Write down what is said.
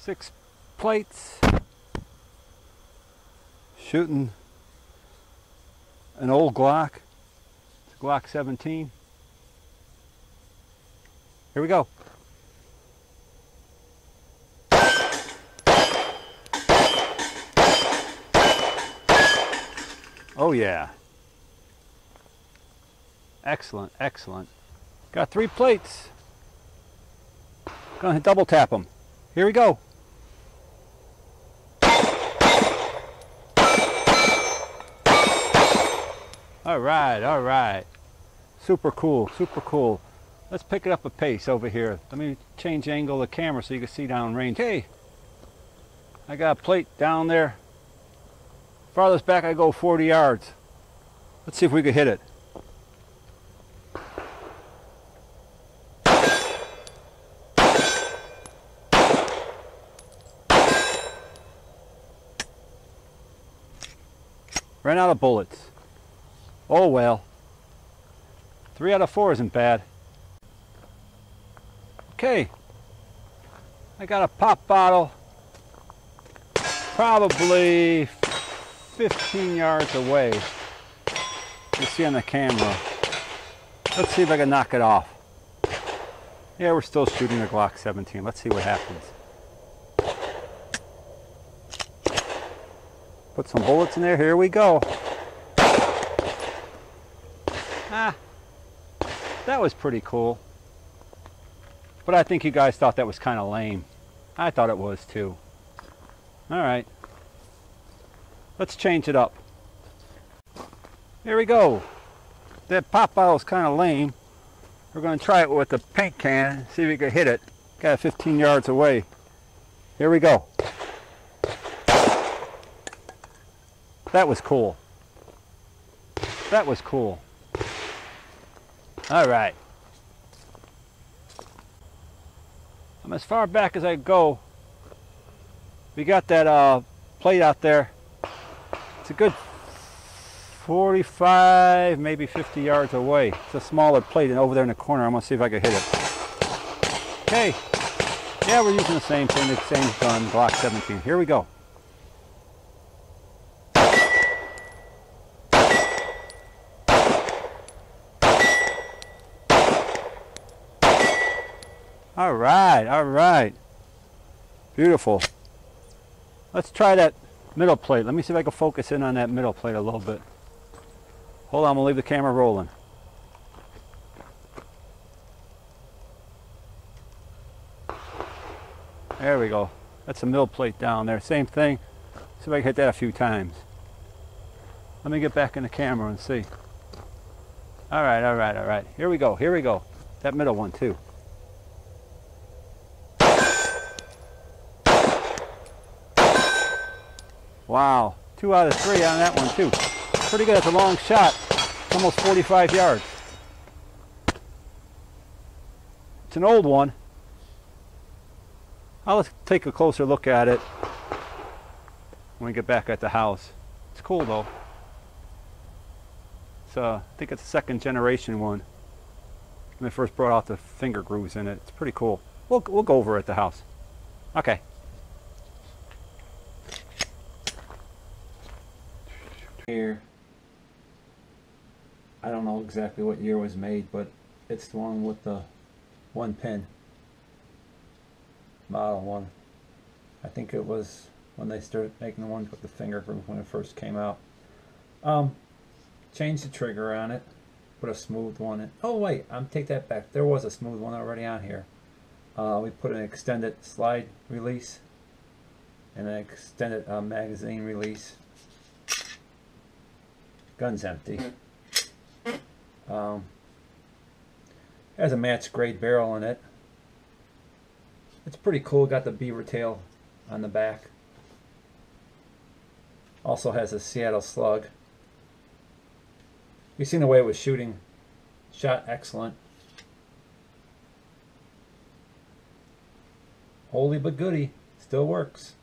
6 plates, shooting an old Glock. It's a Glock 17. Here we go. Oh yeah. Excellent, excellent. Got 3 plates. Gonna double tap them. Here we go. All right, all right. Super cool, super cool. Let's pick it up a pace over here. Let me change the angle of the camera so you can see down range. Okay, I got a plate down there. Farthest back I go 40 yards. Let's see if we can hit it. Ran out of bullets. Oh well. 3 out of 4 isn't bad. Okay. I got a pop bottle. Probably 15 yards away. You see on the camera. Let's see if I can knock it off. Yeah, we're still shooting a Glock 17. Let's see what happens. Put some bullets in there. Here we go. Ah, that was pretty cool. But I think you guys thought that was kind of lame. I thought it was too. All right. Let's change it up. Here we go. That pop bottle is kind of lame. We're going to try it with the paint can. See if we can hit it. Got it 15 yards away. Here we go. That was cool. That was cool. All right. I'm as far back as I go. We got that plate out there. It's a good 45, maybe 50 yards away. It's a smaller plate and over there in the corner. I'm gonna see if I can hit it. Okay. Yeah, we're using the same thing, the same gun, Glock 17. Here we go. All right, all right. Beautiful. Let's try that middle plate. Let me see if I can focus in on that middle plate a little bit. Hold on, I'm gonna leave the camera rolling. There we go. That's a middle plate down there. Same thing. See if I can hit that a few times. Let me get back in the camera and see. All right, all right, all right. Here we go, here we go. That middle one too. Wow, 2 out of 3 on that one too. Pretty good. That's a long shot. It's almost 45 yards. It's an old one. I'll take a closer look at it when we get back at the house. It's cool though. So I think it's a 2nd generation one. When they first brought out the finger grooves in it. It's pretty cool. We'll go over it at the house. Okay. Here, I don't know exactly what year it was made, but it's the one with the 1 pin model one. I think it was when they started making the ones with the finger groove when it first came out. Changed the trigger on it, put a smooth one in. Oh wait, take that back. There was a smooth one already on here. We put an extended slide release and an extended magazine release. Gun's empty. Has a matched grade barrel in it. It's pretty cool. Got the beaver tail on the back. Also has a Seattle slug. You've seen the way it was shooting. Shot excellent. Holy but goody. Still works.